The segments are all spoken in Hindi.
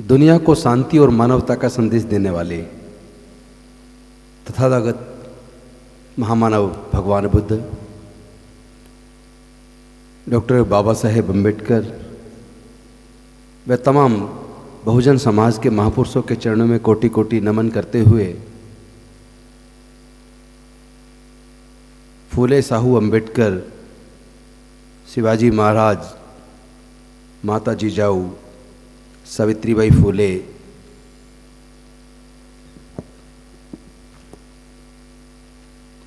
दुनिया को शांति और मानवता का संदेश देने वाले तथागत महामानव भगवान बुद्ध, डॉक्टर बाबा साहेब अम्बेडकर व तमाम बहुजन समाज के महापुरुषों के चरणों में कोटि कोटि नमन करते हुए फूले साहू अम्बेडकर, शिवाजी महाराज, माता जिजाऊ, सावित्रीबाई फूले,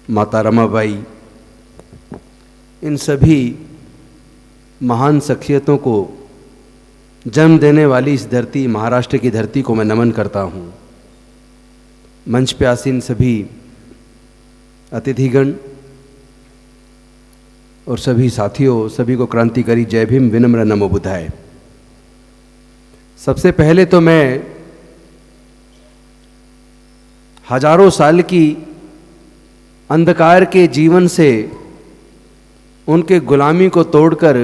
माता रमाबाई, इन सभी महान शख्सियतों को जन्म देने वाली इस धरती, महाराष्ट्र की धरती को मैं नमन करता हूँ। मंच पे आसीन सभी अतिथिगण और सभी साथियों, सभी को क्रांतिकारी जय भीम, विनम्र नमो बुद्धाय। सबसे पहले तो मैं हजारों साल की अंधकार के जीवन से, उनके गुलामी को तोड़कर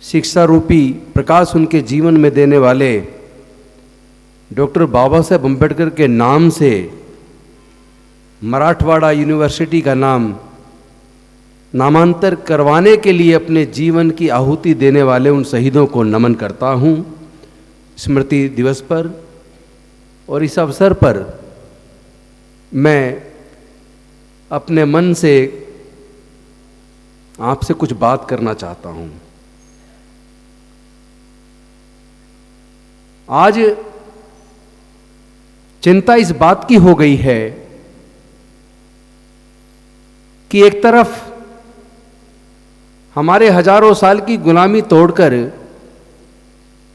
शिक्षा रूपी प्रकाश उनके जीवन में देने वाले डॉक्टर बाबा साहेब अम्बेडकर के नाम से मराठवाड़ा यूनिवर्सिटी का नामांतर करवाने के लिए अपने जीवन की आहुति देने वाले उन शहीदों को नमन करता हूँ स्मृति दिवस पर। और इस अवसर पर मैं अपने मन से आपसे कुछ बात करना चाहता हूँ। आज चिंता इस बात की हो गई है कि एक तरफ हमारे हजारों साल की गुलामी तोड़कर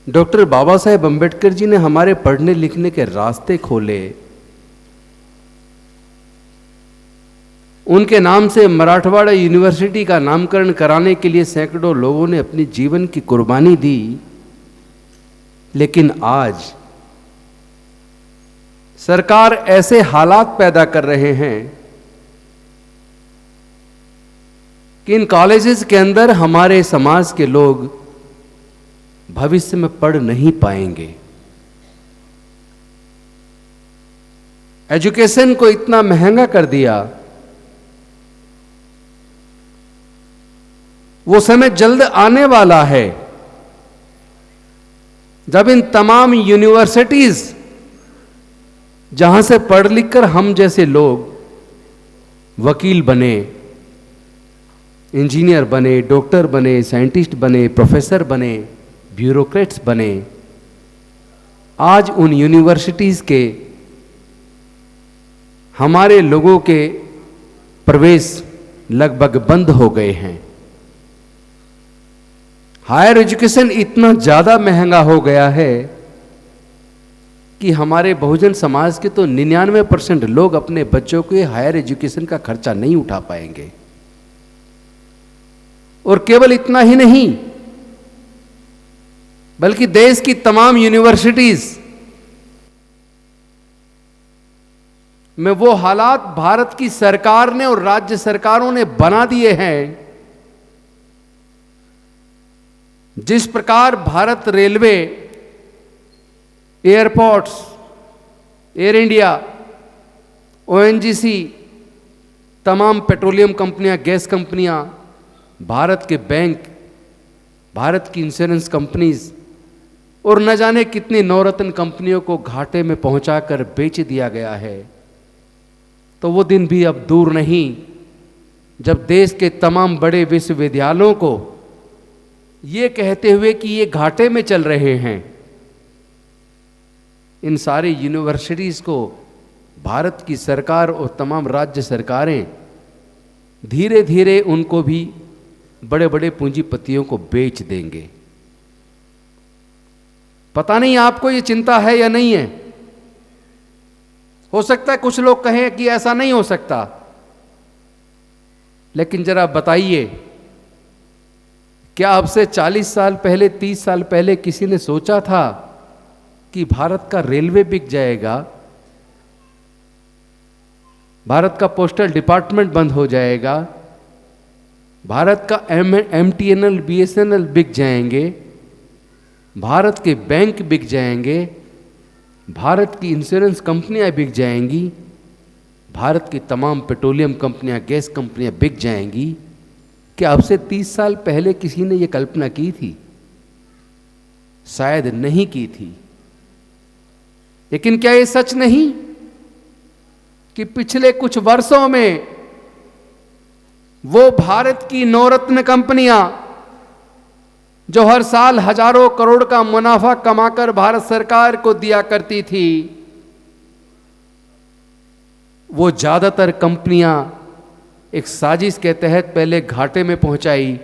डॉक्टर बाबा साहेब अम्बेडकर जी ने हमारे पढ़ने लिखने के रास्ते खोले, उनके नाम से मराठवाड़ा यूनिवर्सिटी का नामकरण कराने के लिए सैकड़ों लोगों ने अपनी जीवन की कुर्बानी दी। लेकिन आज सरकार ऐसे हालात पैदा कर रहे हैं कि इन कॉलेजेस के अंदर हमारे समाज के लोग भविष्य में पढ़ नहीं पाएंगे। एजुकेशन को इतना महंगा कर दिया। वो समय जल्द आने वाला है जब इन तमाम यूनिवर्सिटीज, जहां से पढ़ लिख कर हम जैसे लोग वकील बने, इंजीनियर बने, डॉक्टर बने, साइंटिस्ट बने, प्रोफेसर बने, ब्यूरोक्रेट्स बने, आज उन यूनिवर्सिटीज के हमारे लोगों के प्रवेश लगभग बंद हो गए हैं। हायर एजुकेशन इतना ज़्यादा महंगा हो गया है कि हमारे बहुजन समाज के तो 99% लोग अपने बच्चों के हायर एजुकेशन का खर्चा नहीं उठा पाएंगे। और केवल इतना ही नहीं, बल्कि देश की तमाम यूनिवर्सिटीज में वो हालात भारत की सरकार ने और राज्य सरकारों ने बना दिए हैं। जिस प्रकार Bharat railway, airports, air India, ONGC, तमाम पेट्रोलियम कंपनियां, गैस कंपनियां, भारत के बैंक, भारत की इंश्योरेंस कंपनीज और न जाने कितनी नवरत्न कंपनियों को घाटे में पहुंचाकर बेच दिया गया है, तो वो दिन भी अब दूर नहीं जब देश के तमाम बड़े विश्वविद्यालयों को ये कहते हुए कि ये घाटे में चल रहे हैं, इन सारी यूनिवर्सिटीज़ को भारत की सरकार और तमाम राज्य सरकारें धीरे धीरे उनको भी बड़े बड़े पूंजीपतियों को बेच देंगे। पता नहीं आपको ये चिंता है या नहीं है। हो सकता है कुछ लोग कहें कि ऐसा नहीं हो सकता, लेकिन जरा बताइए, क्या अब से 40 साल पहले, 30 साल पहले किसी ने सोचा था कि भारत का रेलवे बिक जाएगा, भारत का पोस्टल डिपार्टमेंट बंद हो जाएगा, भारत का MTNL, BSNL बिक जाएंगे, भारत के बैंक बिक जाएंगे, भारत की इंश्योरेंस कंपनियां बिक जाएंगी, भारत की तमाम पेट्रोलियम कंपनियां, गैस कंपनियां बिक जाएंगी। क्या अब से 30 साल पहले किसी ने यह कल्पना की थी? शायद नहीं की थी। लेकिन क्या यह सच नहीं कि पिछले कुछ वर्षों में वो भारत की नवरत्न कंपनियां जो हर साल हजारों करोड़ का मुनाफा कमाकर भारत सरकार को दिया करती थी, वो ज्यादातर कंपनियां एक साजिश के तहत पहले घाटे में पहुंचाई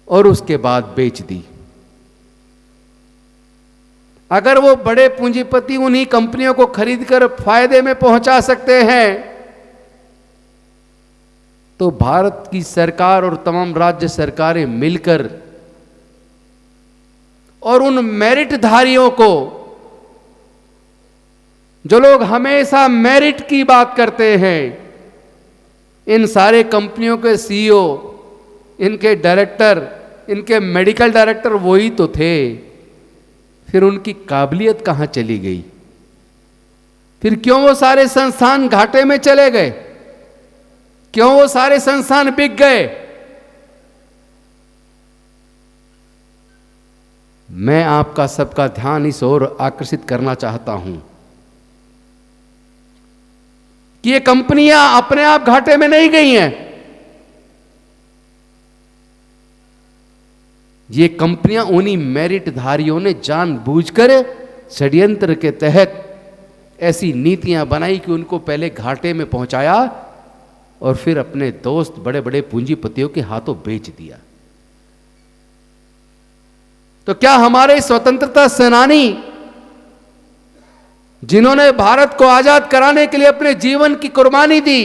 और उसके बाद बेच दी। अगर वो बड़े पूंजीपति उन्हीं कंपनियों को खरीदकर फायदे में पहुंचा सकते हैं, तो भारत की सरकार और तमाम राज्य सरकारें मिलकर और उन मेरिटधारियों को, जो लोग हमेशा मेरिट की बात करते हैं, इन सारे कंपनियों के सीईओ, इनके डायरेक्टर, इनके मेडिकल डायरेक्टर वही तो थे। फिर उनकी काबिलियत कहां चली गई? फिर क्यों वो सारे संस्थान घाटे में चले गए? क्यों वो सारे संस्थान बिक गए? मैं आपका सबका ध्यान इस ओर आकर्षित करना चाहता हूं कि ये कंपनियां अपने आप घाटे में नहीं गई हैं। ये कंपनियां उन्हीं मेरिटधारियों ने जानबूझकर षड्यंत्र के तहत ऐसी नीतियां बनाई कि उनको पहले घाटे में पहुंचाया और फिर अपने दोस्त बड़े बड़े पूंजीपतियों के हाथों बेच दिया। तो क्या हमारे स्वतंत्रता सेनानी, जिन्होंने भारत को आजाद कराने के लिए अपने जीवन की कुर्बानी दी,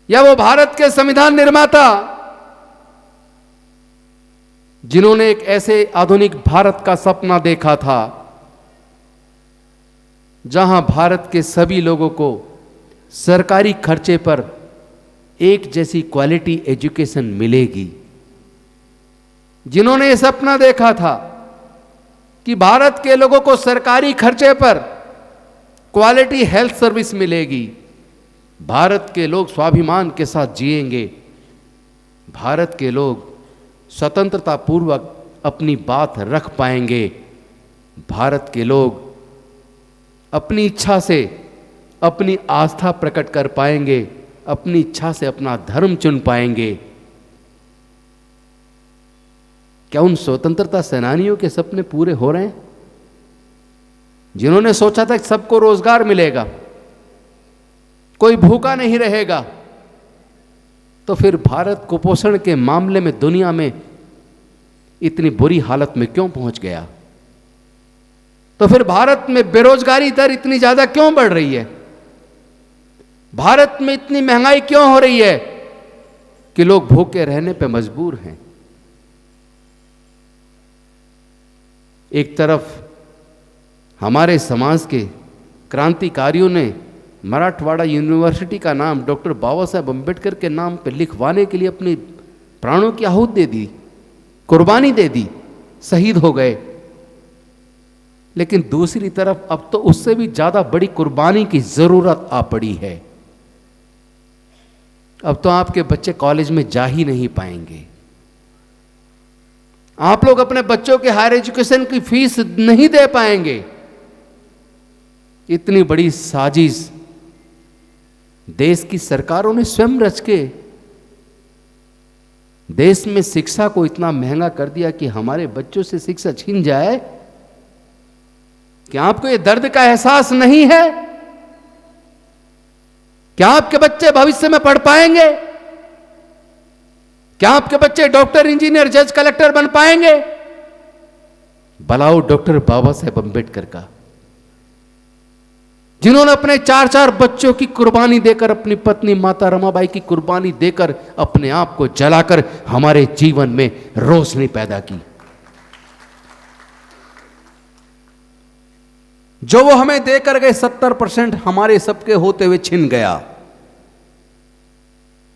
या वो भारत के संविधान निर्माता, जिन्होंने एक ऐसे आधुनिक भारत का सपना देखा था जहां भारत के सभी लोगों को सरकारी खर्चे पर एक जैसी क्वालिटी एजुकेशन मिलेगी, जिन्होंने यह सपना देखा था कि भारत के लोगों को सरकारी खर्चे पर क्वालिटी हेल्थ सर्विस मिलेगी, भारत के लोग स्वाभिमान के साथ जिएंगे, भारत के लोग स्वतंत्रता पूर्वक अपनी बात रख पाएंगे, भारत के लोग अपनी इच्छा से अपनी आस्था प्रकट कर पाएंगे, अपनी इच्छा से अपना धर्म चुन पाएंगे। क्या उन स्वतंत्रता सेनानियों के सपने पूरे हो रहे हैं, जिन्होंने सोचा था कि सबको रोजगार मिलेगा, कोई भूखा नहीं रहेगा? तो फिर भारत कुपोषण के मामले में दुनिया में इतनी बुरी हालत में क्यों पहुंच गया? तो फिर भारत में बेरोजगारी दर इतनी ज्यादा क्यों बढ़ रही है? भारत में इतनी महंगाई क्यों हो रही है कि लोग भूखे रहने पे मजबूर हैं? एक तरफ हमारे समाज के क्रांतिकारियों ने मराठवाड़ा यूनिवर्सिटी का नाम डॉक्टर बाबा साहेब अम्बेडकर के नाम पर लिखवाने के लिए अपने प्राणों की आहुति दे दी, कुर्बानी दे दी, शहीद हो गए। लेकिन दूसरी तरफ अब तो उससे भी ज्यादा बड़ी कुर्बानी की जरूरत आ पड़ी है। अब तो आपके बच्चे कॉलेज में जा ही नहीं पाएंगे, आप लोग अपने बच्चों के हायर एजुकेशन की फीस नहीं दे पाएंगे। इतनी बड़ी साजिश देश की सरकारों ने स्वयं रच के देश में शिक्षा को इतना महंगा कर दिया कि हमारे बच्चों से शिक्षा छीन जाए। क्या आपको ये दर्द का एहसास नहीं है? क्या आपके बच्चे भविष्य में पढ़ पाएंगे? क्या आपके बच्चे डॉक्टर, इंजीनियर, जज, कलेक्टर बन पाएंगे? बलाओ डॉक्टर बाबा साहेब अम्बेडकर का, जिन्होंने अपने 4-4 बच्चों की कुर्बानी देकर, अपनी पत्नी माता रमाबाई की कुर्बानी देकर, अपने आप को जलाकर हमारे जीवन में रोशनी पैदा की। जो वो हमें देकर गए 70% हमारे सबके होते हुए छिन गया।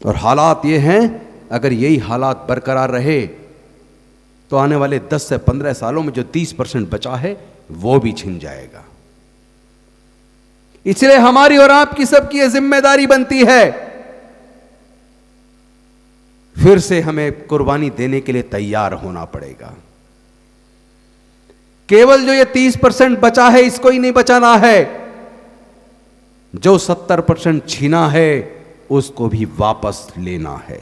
और हालात ये हैं, अगर यही हालात बरकरार रहे तो आने वाले 10 से 15 सालों में जो 30% बचा है वो भी छिन जाएगा। इसलिए हमारी और आपकी सबकी यह जिम्मेदारी बनती है, फिर से हमें कुर्बानी देने के लिए तैयार होना पड़ेगा। केवल जो ये 30% बचा है इसको ही नहीं बचाना है, जो 70% छीना है उसको भी वापस लेना है।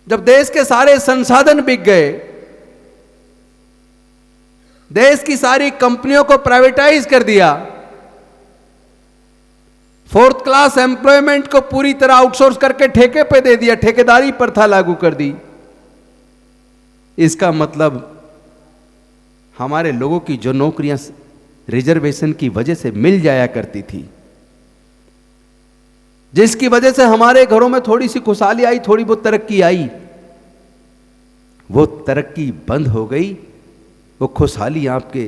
जब देश के सारे संसाधन बिक गए, देश की सारी कंपनियों को प्राइवेटाइज कर दिया, फोर्थ क्लास एम्प्लॉयमेंट को पूरी तरह आउटसोर्स करके ठेके पे दे दिया, ठेकेदारी प्रथा लागू कर दी, इसका मतलब हमारे लोगों की जो नौकरियां रिजर्वेशन की वजह से मिल जाया करती थी, जिसकी वजह से हमारे घरों में थोड़ी सी खुशहाली आई, थोड़ी बहुत तरक्की आई, वो तरक्की बंद हो गई, वो खुशहाली आपके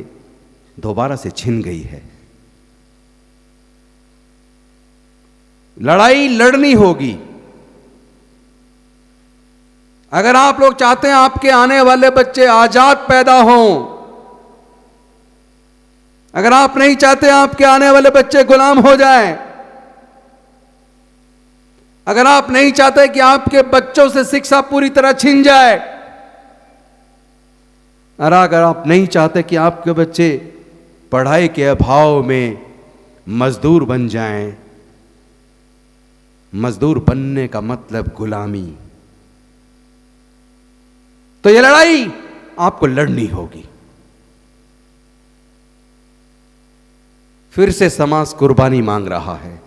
दोबारा से छिन गई है। लड़ाई लड़नी होगी। अगर आप लोग चाहते हैं आपके आने वाले बच्चे आजाद पैदा हों, अगर आप नहीं चाहते आपके आने वाले बच्चे गुलाम हो जाएं, अगर आप नहीं चाहते कि आपके बच्चों से शिक्षा पूरी तरह छिन जाए, और अगर आप नहीं चाहते कि आपके बच्चे पढ़ाई के अभाव में मजदूर बन जाएं, मजदूर बनने का मतलब गुलामी, तो ये लड़ाई आपको लड़नी होगी। फिर से समाज कुर्बानी मांग रहा है।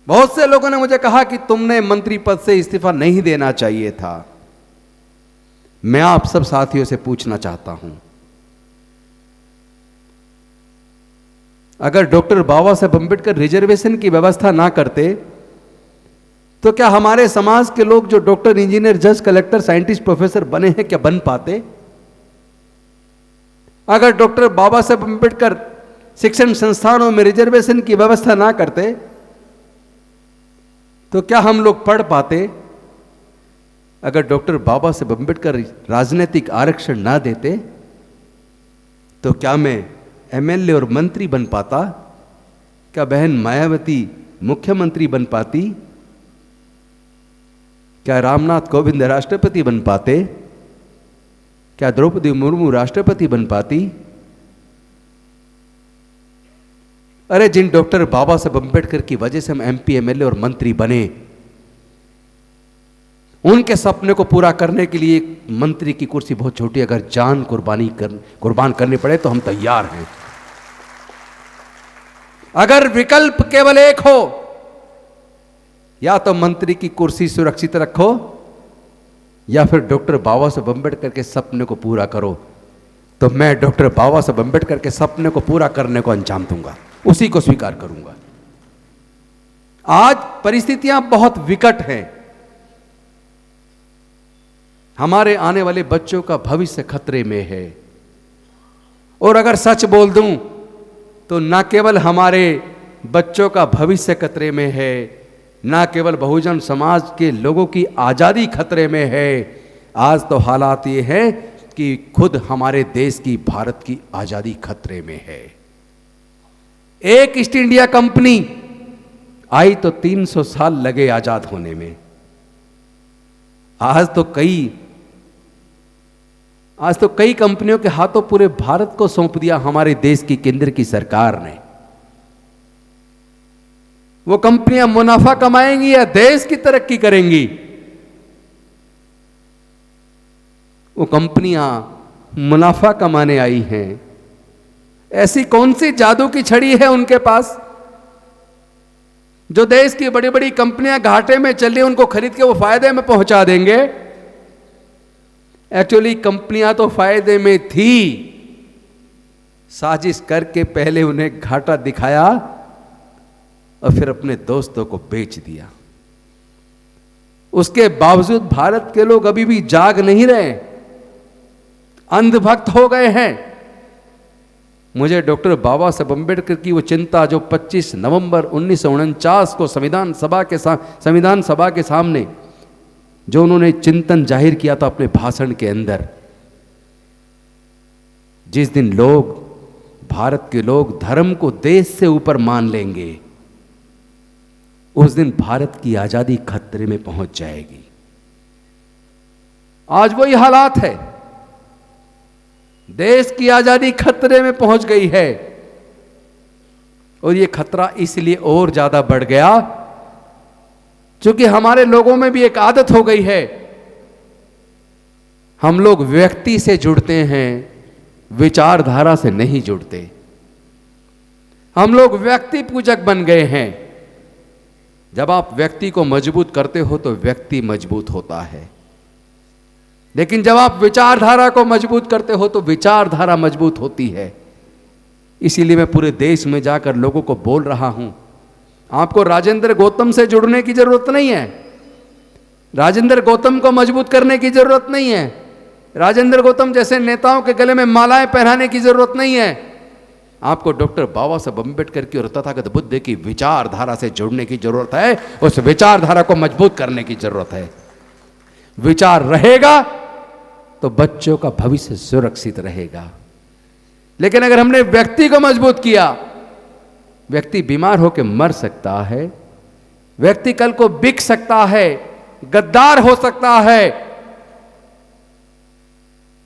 बहुत से लोगों ने मुझे कहा कि तुमने मंत्री पद से इस्तीफा नहीं देना चाहिए था। मैं आप सब साथियों से पूछना चाहता हूं, अगर डॉक्टर बाबा साहेब अम्बेडकर रिजर्वेशन की व्यवस्था ना करते तो क्या हमारे समाज के लोग जो डॉक्टर, इंजीनियर, जज, कलेक्टर, साइंटिस्ट, प्रोफेसर बने हैं, क्या बन पाते? अगर डॉक्टर बाबा साहेब अम्बेडकर शिक्षण संस्थानों में रिजर्वेशन की व्यवस्था ना करते तो क्या हम लोग पढ़ पाते? अगर डॉक्टर बाबा साहेब अम्बेडकर राजनीतिक आरक्षण ना देते तो क्या मैं एमएलए और मंत्री बन पाता? क्या बहन मायावती मुख्यमंत्री बन पाती? क्या रामनाथ कोविंद राष्ट्रपति बन पाते? क्या द्रौपदी मुर्मू राष्ट्रपति बन पाती? अरे जिन डॉक्टर बाबा साहेब अम्बेडकर की वजह से हम एमपी, एमएलए और मंत्री बने, उनके सपने को पूरा करने के लिए एक मंत्री की कुर्सी बहुत छोटी, अगर जान कुर्बान करनी पड़े तो हम तैयार हैं। अगर विकल्प केवल एक हो, या तो मंत्री की कुर्सी सुरक्षित रखो या फिर डॉक्टर बाबा साहेब अम्बेडकर के सपने को पूरा करो, तो मैं डॉक्टर बाबा साहेब अम्बेडकर के सपने को पूरा करने को अंजाम दूंगा, उसी को स्वीकार करूंगा। आज परिस्थितियां बहुत विकट हैं। हमारे आने वाले बच्चों का भविष्य खतरे में है, और अगर सच बोल दूं तो न केवल हमारे बच्चों का भविष्य खतरे में है, न केवल बहुजन समाज के लोगों की आज़ादी खतरे में है, आज तो हालात ये हैं कि खुद हमारे देश की, भारत की आज़ादी खतरे में है। एक ईस्ट इंडिया कंपनी आई तो 300 साल लगे आज़ाद होने में, आज तो कई कंपनियों के हाथों पूरे भारत को सौंप दिया हमारे देश की केंद्र की सरकार ने। वो कंपनियां मुनाफा कमाएंगी या देश की तरक्की करेंगी? वो कंपनियां मुनाफा कमाने आई हैं। ऐसी कौन सी जादू की छड़ी है उनके पास जो देश की बड़ी बड़ी कंपनियां घाटे में चल रही, उनको खरीद के वो फायदे में पहुंचा देंगे? एक्चुअली कंपनियां तो फायदे में थी, साजिश करके पहले उन्हें घाटा दिखाया और फिर अपने दोस्तों को बेच दिया। उसके बावजूद भारत के लोग अभी भी जाग नहीं रहे, अंधभक्त हो गए हैं। मुझे डॉक्टर बाबा साहब अम्बेडकर की वो चिंता जो 25 नवंबर 1949 को संविधान सभा के सामने जो उन्होंने चिंतन जाहिर किया था अपने भाषण के अंदर, जिस दिन लोग, भारत के लोग धर्म को देश से ऊपर मान लेंगे, उस दिन भारत की आजादी खतरे में पहुंच जाएगी। आज वही हालात है, देश की आजादी खतरे में पहुंच गई है। और ये खतरा इसलिए और ज्यादा बढ़ गया क्योंकि हमारे लोगों में भी एक आदत हो गई है, हम लोग व्यक्ति से जुड़ते हैं, विचारधारा से नहीं जुड़ते। हम लोग व्यक्ति पूजक बन गए हैं। जब आप व्यक्ति को मजबूत करते हो तो व्यक्ति मजबूत होता है, लेकिन जब आप विचारधारा को मजबूत करते हो तो विचारधारा मजबूत होती है। इसीलिए मैं पूरे देश में जाकर लोगों को बोल रहा हूं, आपको राजेंद्र गौतम से जुड़ने की जरूरत नहीं है, राजेंद्र गौतम को मजबूत करने की जरूरत नहीं है, राजेंद्र गौतम जैसे नेताओं के गले में मालाएं पहनाने की जरूरत नहीं है। आपको डॉक्टर बाबा साहब अम्बेडकर की और तथागत बुद्ध की विचारधारा से जुड़ने की जरूरत है, उस विचारधारा को मजबूत करने की जरूरत है। विचार रहेगा तो बच्चों का भविष्य सुरक्षित रहेगा। लेकिन अगर हमने व्यक्ति को मजबूत किया, व्यक्ति बीमार होकर मर सकता है, व्यक्ति कल को बिक सकता है, गद्दार हो सकता है,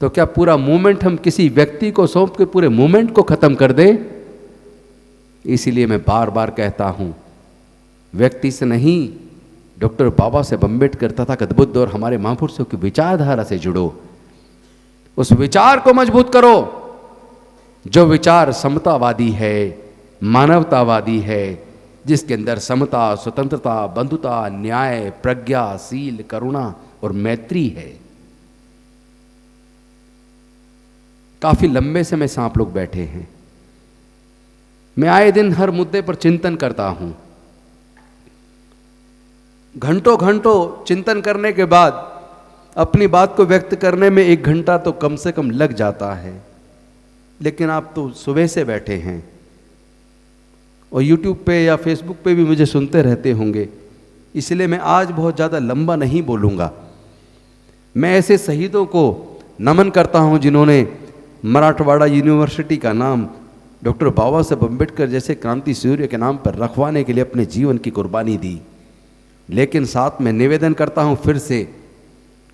तो क्या पूरा मूवमेंट हम किसी व्यक्ति को सौंप के पूरे मूवमेंट को खत्म कर दें? इसीलिए मैं बार बार कहता हूं, व्यक्ति से नहीं, डॉक्टर बाबा साहब अम्बेडकर तथागत बुद्ध और हमारे महापुरुषों की विचारधारा से जुड़ो, उस विचार को मजबूत करो जो विचार समतावादी है, मानवतावादी है, जिसके अंदर समता, स्वतंत्रता, बंधुता, न्याय, प्रज्ञा, शील, करुणा और मैत्री है। काफी लंबे समय से आप लोग बैठे हैं, मैं आए दिन हर मुद्दे पर चिंतन करता हूं। घंटों घंटों चिंतन करने के बाद अपनी बात को व्यक्त करने में 1 घंटा तो कम से कम लग जाता है, लेकिन आप तो सुबह से बैठे हैं और YouTube पे या Facebook पे भी मुझे सुनते रहते होंगे, इसलिए मैं आज बहुत ज़्यादा लंबा नहीं बोलूँगा। मैं ऐसे शहीदों को नमन करता हूँ जिन्होंने मराठवाड़ा यूनिवर्सिटी का नाम डॉक्टर बाबा साहब अम्बेडकर जैसे क्रांति सूर्य के नाम पर रखवाने के लिए अपने जीवन की कुर्बानी दी। लेकिन साथ में निवेदन करता हूँ, फिर से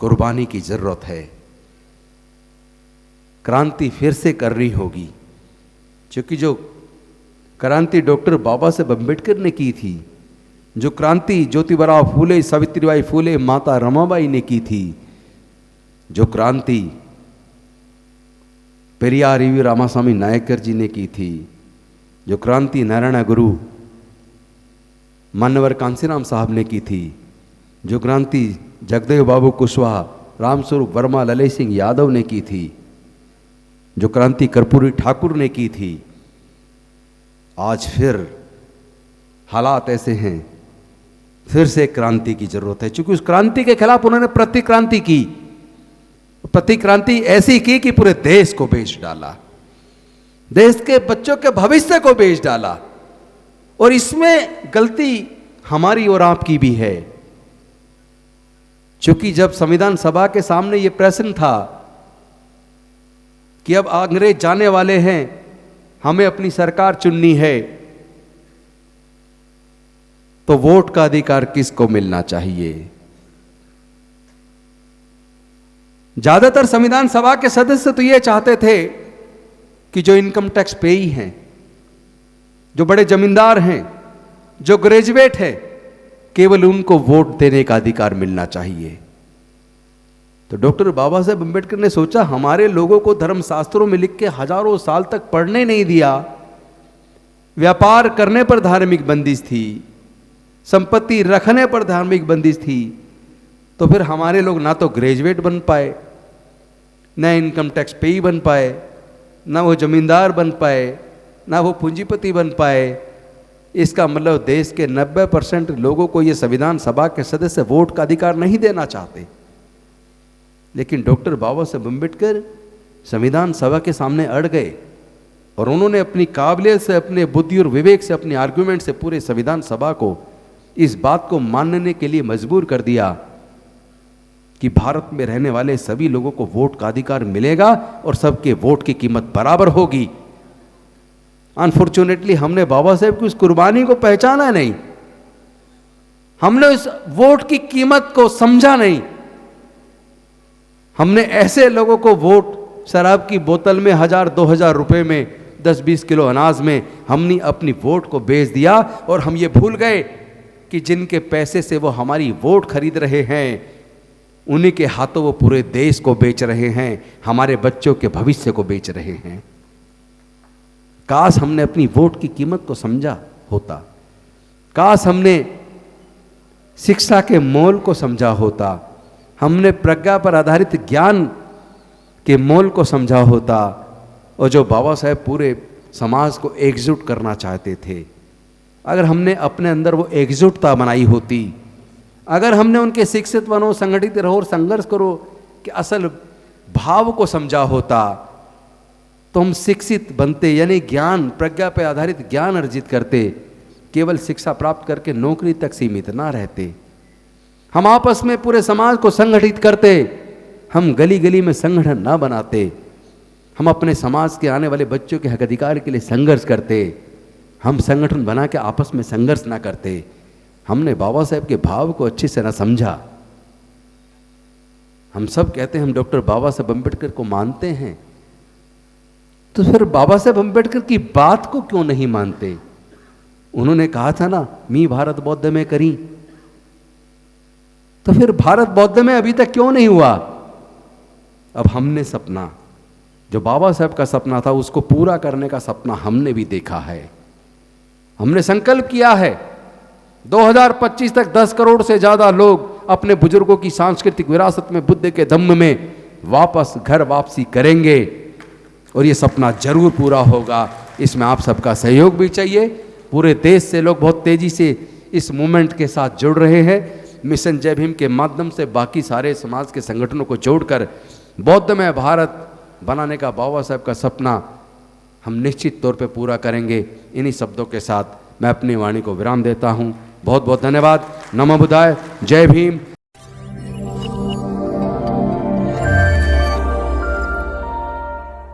कुर्बानी की जरूरत है, क्रांति फिर से करनी होगी, क्योंकि जो क्रांति डॉक्टर बाबा साहब अम्बेडकर ने की थी, जो क्रांति ज्योतिबराव फूले, सावित्रीबाई फूले, माता रमाबाई ने की थी, जो क्रांति पेरियार ईवी रामास्वामी नायकर जी ने की थी, जो क्रांति नारायण गुरु मान्यवर कांसीराम साहब ने की थी, जो क्रांति जगदेव बाबू कुशवाहा, रामस्वरूप वर्मा, ललित सिंह यादव ने की थी, जो क्रांति कर्पूरी ठाकुर ने की थी, आज फिर हालात ऐसे हैं, फिर से क्रांति की जरूरत है। क्योंकि उस क्रांति के खिलाफ उन्होंने प्रतिक्रांति की, प्रतिक्रांति ऐसी की कि पूरे देश को बेच डाला, देश के बच्चों के भविष्य को बेच डाला। और इसमें गलती हमारी और आपकी भी है, क्योंकि जब संविधान सभा के सामने यह प्रश्न था कि अब अंग्रेज जाने वाले हैं, हमें अपनी सरकार चुननी है, तो वोट का अधिकार किसको मिलना चाहिए? ज्यादातर संविधान सभा के सदस्य तो यह चाहते थे कि जो इनकम टैक्स पेई हैं, जो बड़े जमींदार हैं, जो ग्रेजुएट हैं, केवल उनको वोट देने का अधिकार मिलना चाहिए। तो डॉक्टर बाबा साहब अम्बेडकर ने सोचा, हमारे लोगों को धर्मशास्त्रों में लिख के हजारों साल तक पढ़ने नहीं दिया, व्यापार करने पर धार्मिक बंदिश थी, संपत्ति रखने पर धार्मिक बंदिश थी, तो फिर हमारे लोग ना तो ग्रेजुएट बन पाए, न इनकम टैक्स पेई बन पाए, ना वो जमींदार बन पाए, ना वो पूंजीपति बन पाए। इसका मतलब देश के 90% लोगों को ये संविधान सभा के सदस्य वोट का अधिकार नहीं देना चाहते। लेकिन डॉक्टर बाबा साहब अम्बेडकर संविधान सभा के सामने अड़ गए और उन्होंने अपनी काबिलियत से, अपने बुद्धि और विवेक से, अपने आर्गुमेंट से पूरे संविधान सभा को इस बात को मानने के लिए मजबूर कर दिया कि भारत में रहने वाले सभी लोगों को वोट का अधिकार मिलेगा और सबके वोट की कीमत बराबर होगी। अनफॉर्चुनेटली हमने बाबा साहेब की उस कुर्बानी को पहचाना नहीं, हमने उस वोट की कीमत को समझा नहीं। हमने ऐसे लोगों को वोट, शराब की बोतल में 1000-2000 रुपए में, 10-20 किलो अनाज में हमने अपनी वोट को बेच दिया और हम ये भूल गए कि जिनके पैसे से वो हमारी वोट खरीद रहे हैं, उन्हीं के हाथों वो पूरे देश को बेच रहे हैं, हमारे बच्चों के भविष्य को बेच रहे हैं। काश हमने अपनी वोट की कीमत को समझा होता, काश हमने शिक्षा के मोल को समझा होता, हमने प्रज्ञा पर आधारित ज्ञान के मोल को समझा होता, और जो बाबा साहेब पूरे समाज को एकजुट करना चाहते थे, अगर हमने अपने अंदर वो एकजुटता बनाई होती, अगर हमने उनके शिक्षित बनो, संगठित रहो और संघर्ष करो कि असल भाव को समझा होता, तो हम शिक्षित बनते, यानी ज्ञान, प्रज्ञा पर आधारित ज्ञान अर्जित करते, केवल शिक्षा प्राप्त करके नौकरी तक सीमित ना रहते। हम आपस में पूरे समाज को संगठित करते, हम गली गली में संगठन ना बनाते, हम अपने समाज के आने वाले बच्चों के हक अधिकार के लिए संघर्ष करते, हम संगठन बना के आपस में संघर्ष ना करते। हमने बाबा साहेब के भाव को अच्छे से ना समझा। हम सब कहते हैं हम डॉक्टर बाबा साहेब अम्बेडकर को मानते हैं, तो फिर बाबा साहेब अम्बेडकर की बात को क्यों नहीं मानते? उन्होंने कहा था ना, मी भारत बौद्ध में करी, तो फिर भारत बौद्ध में अभी तक क्यों नहीं हुआ? अब हमने सपना, जो बाबा साहेब का सपना था, उसको पूरा करने का सपना हमने भी देखा है। हमने संकल्प किया है 2025 तक 10 करोड़ से ज्यादा लोग अपने बुजुर्गों की सांस्कृतिक विरासत में, बुद्ध के धम्म में वापस घर वापसी करेंगे, और ये सपना जरूर पूरा होगा। इसमें आप सबका सहयोग भी चाहिए। पूरे देश से लोग बहुत तेजी से इस मूवमेंट के साथ जुड़ रहे हैं। मिशन जय भीम के माध्यम से बाकी सारे समाज के संगठनों को जोड़कर बौद्धमय भारत बनाने का बाबा साहब का सपना हम निश्चित तौर पे पूरा करेंगे। इन्हीं शब्दों के साथ मैं अपनी वाणी को विराम देता हूँ। बहुत बहुत धन्यवाद। नमो बुद्धाय। जय भीम।